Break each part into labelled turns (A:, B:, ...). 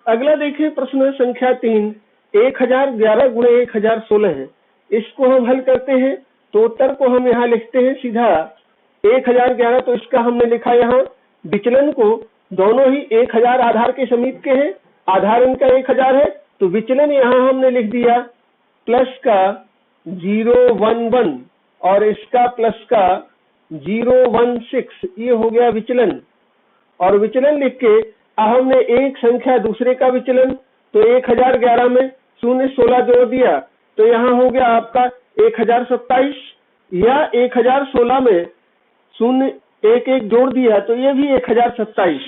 A: अगला देखिए प्रश्न संख्या 3, 1011 गुणे 1016 है। इसको हम हल करते हैं तो उत्तर को हम यहाँ लिखते हैं सीधा 1011, तो इसका हमने लिखा यहाँ विचलन को, दोनों ही 1000 आधार के समीप के हैं, आधार इनका 1000 है, तो विचलन यहाँ हमने लिख दिया प्लस का 011 और इसका प्लस का 016, ये हो गया विचलन। और विचलन लिख के हमने एक संख्या दूसरे का विचलन, तो 1011 में 016 जोड़ दिया तो यहाँ हो गया आपका 1027, या 1016 में 011 जोड़ दिया तो ये भी 1027,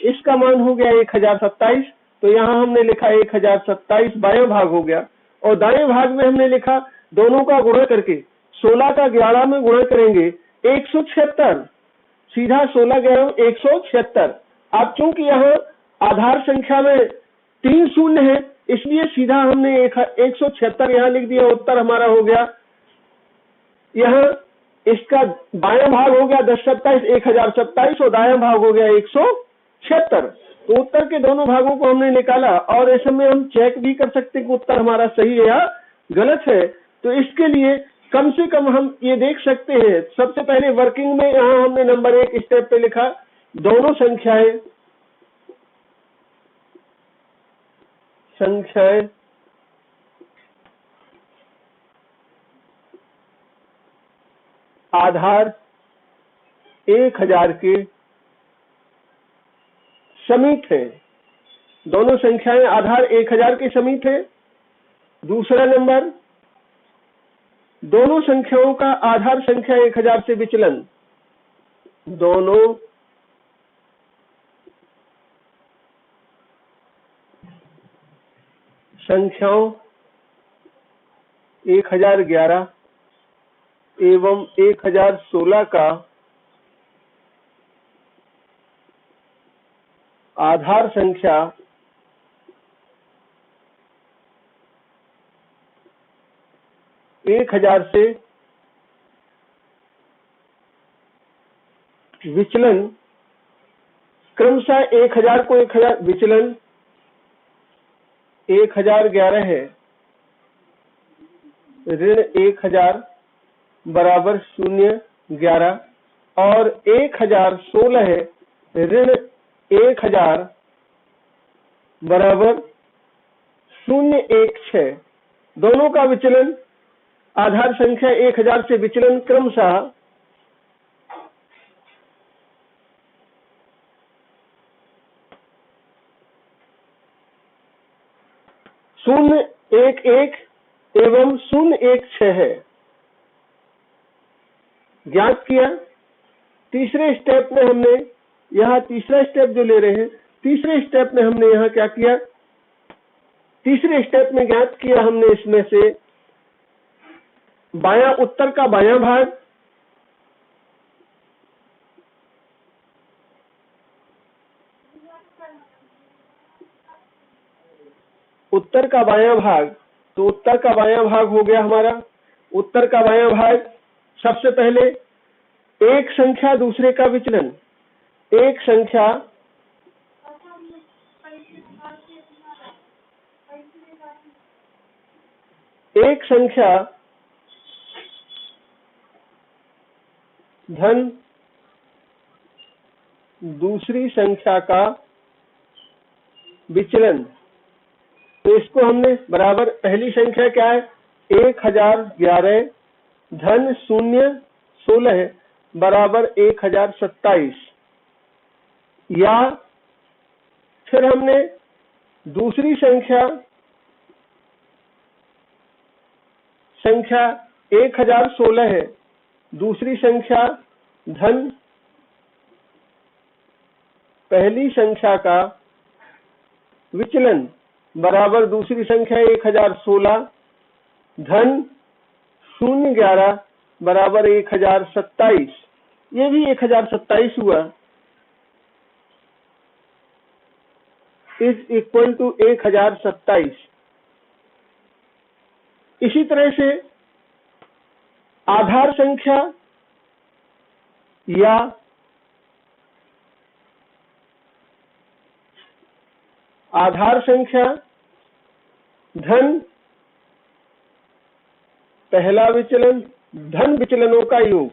A: इसका मान हो गया 1027। तो यहाँ हमने लिखा 1027 बायां भाग हो गया, और दाएं भाग में हमने लिखा दोनों का गुणा करके 16 का 11 में गुणा करेंगे 176, सीधा 16 11 176। अब चूंकि यहाँ आधार संख्या में 3 शून्य है, इसलिए सीधा हमने 176 यहाँ लिख दिया, उत्तर हमारा हो गया। यहाँ इसका बायां भाग हो गया 1027 1027 और दायां भाग हो गया 176। तो उत्तर के दोनों भागों को हमने निकाला, और ऐसे में हम चेक भी कर सकते हैं कि उत्तर हमारा सही है या गलत है। तो इसके लिए कम से कम हम ये देख सकते हैं, सबसे पहले वर्किंग में यहाँ हमने नंबर 1 स्टेप पे लिखा दोनों संख्याएं आधार 1000 के समीप है, दोनों संख्याएं आधार 1000 के समीप है। दूसरा नंबर, दोनों संख्याओं का आधार संख्या 1000 से विचलन, दोनों संख्याओं 1011 एवं 1016 का आधार संख्या 1000 से विचलन क्रमशः 1000 को 1000 विचलन 1011 है, ऋण 1000 बराबर 011, और 1016 है, ऋण 1000 बराबर 016। दोनों का विचलन आधार संख्या 1000 से विचलन क्रमशः 011 एवं 016 है, ज्ञात किया। तीसरे स्टेप में हमने यहाँ, तीसरा स्टेप जो ले रहे हैं, तीसरे स्टेप में हमने यहाँ क्या किया, तीसरे स्टेप में ज्ञात किया हमने इसमें से बायां, उत्तर का बायां भाग, उत्तर का बायां भाग, तो उत्तर का बायां भाग हो गया हमारा, उत्तर का बायां भाग सबसे पहले एक संख्या दूसरे का विचलन, एक संख्या धन दूसरी संख्या का विचलन। तो इसको हमने बराबर, पहली संख्या क्या है 1011 धन 016 बराबर 1027, या फिर हमने दूसरी संख्या 1016 है, दूसरी संख्या धन पहली संख्या का विचलन बराबर दूसरी संख्या 1016 धन 011 बराबर 1027, ये भी 1027 हुआ, इज इक्वल टू 1027। इसी तरह से आधार संख्या या आधार संख्या धन पहला विचलन धन विचलनों का योग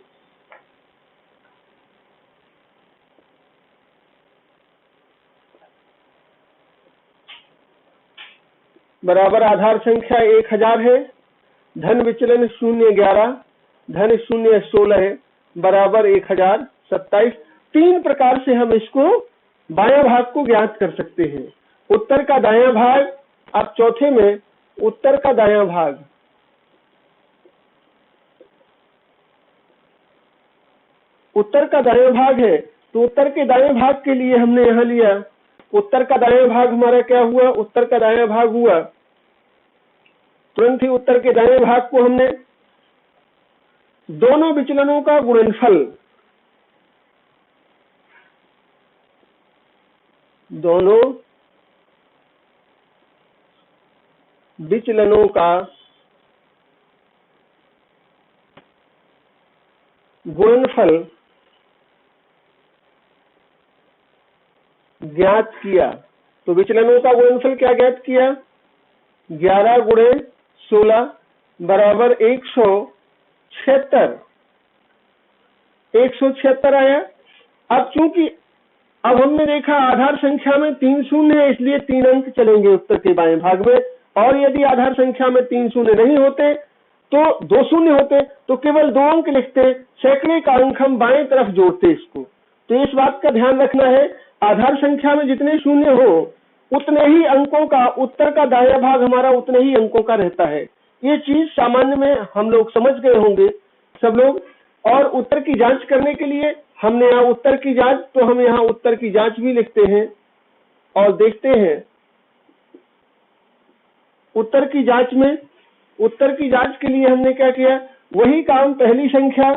A: बराबर आधार संख्या 1000 है, धन विचलन 011, धन 016 है, बराबर 1027। तीन प्रकार से हम इसको बायां भाग को ज्ञात कर सकते हैं। उत्तर का दायां भाग, अब चौथे में उत्तर का दायां भाग, उत्तर का दायां भाग है तो उत्तर के दाएं भाग के लिए हमने यहां लिया, उत्तर का दायां भाग हमारा क्या हुआ, उत्तर का दायां भाग हुआ, तुरंत ही उत्तर के दाएं भाग को हमने दोनों विचलनों का गुणनफल, दोनों विचलनों का गुणनफल ज्ञात किया। तो विचलनों का गुणनफल क्या ज्ञात किया, 11 गुणे 16 बराबर 176 आया। अब चूंकि अब हमने देखा आधार संख्या में 3 शून्य है, इसलिए 3 अंक चलेंगे उत्तर के बाएं भाग में, और यदि आधार संख्या में 3 शून्य नहीं होते तो 2 शून्य होते तो केवल 2 अंक लिखते, सैकड़े का अंक हम बाएं तरफ जोड़ते इसको। तो इस बात का ध्यान रखना है, आधार संख्या में जितने शून्य हो उतने ही अंकों का उत्तर का दायां भाग हमारा उतने ही अंकों का रहता है। ये चीज सामान्य में हम लोग समझ गए होंगे सब लोग। और उत्तर की जांच करने के लिए हमने यहाँ उत्तर की जांच, तो हम यहाँ उत्तर की जांच भी लिखते हैं और देखते हैं। उत्तर की जांच में, उत्तर की जांच के लिए हमने क्या किया, वही काम, पहली संख्या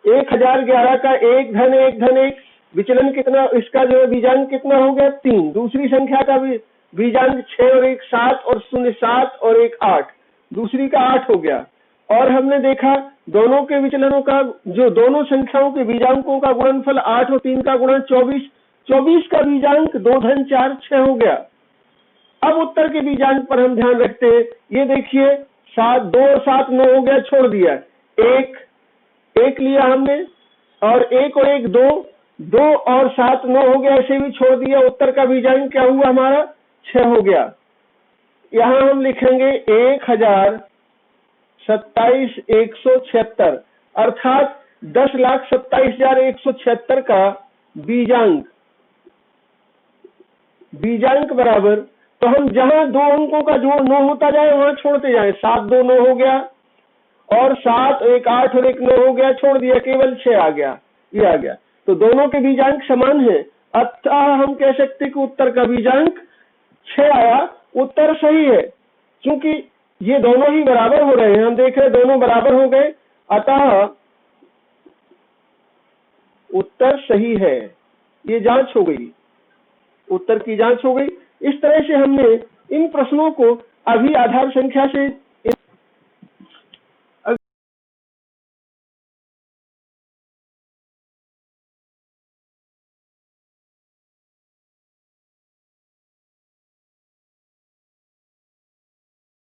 A: 1011 का 1 धन 1 धन 1 विचलन कितना, इसका जो है बीजांक कितना हो गया 3, दूसरी संख्या का भी बीजांक 6 और 1 7 और 0 7 और 1 8, दूसरी का 8 हो गया। और हमने देखा दोनों के विचलनों का, जो दोनों संख्याओं के बीजांकों का गुणनफल 8 और 3 का गुणन 24, 24 का बीजांक 2 धन 4 6 हो गया। अब उत्तर के बीजांक पर हम ध्यान रखते हैं, ये देखिए 7 2 और 7 9 हो गया, छोड़ दिया, 1 लिया हमने, और 1 और 1 2, 2 और 7 9 हो गया, ऐसे भी छोड़ दिया। उत्तर का बीजांक क्या हुआ हमारा 6 हो गया। यहां हम लिखेंगे 1027,176 अर्थात 10,27,176 का बीजांक बराबर, तो हम जहां 2 अंकों का जोड़ 9 होता जाए वहां छोड़ते जाए, 7 2 9 हो गया, और 7 1 8 और 1 9 हो गया, छोड़ दिया, केवल 6 आ गया, ये आ गया। तो दोनों के बीजांक समान है, अतः हम कह सकते कि उत्तर का बीजांक 6 आया। उत्तर सही है, क्योंकि ये दोनों ही बराबर हो रहे हैं, हम देख रहे हैं दोनों बराबर हो गए, अतः उत्तर सही है। ये जांच हो गई, उत्तर की जांच हो गई। इस तरह से हमने इन प्रश्नों को अभी आधार संख्या से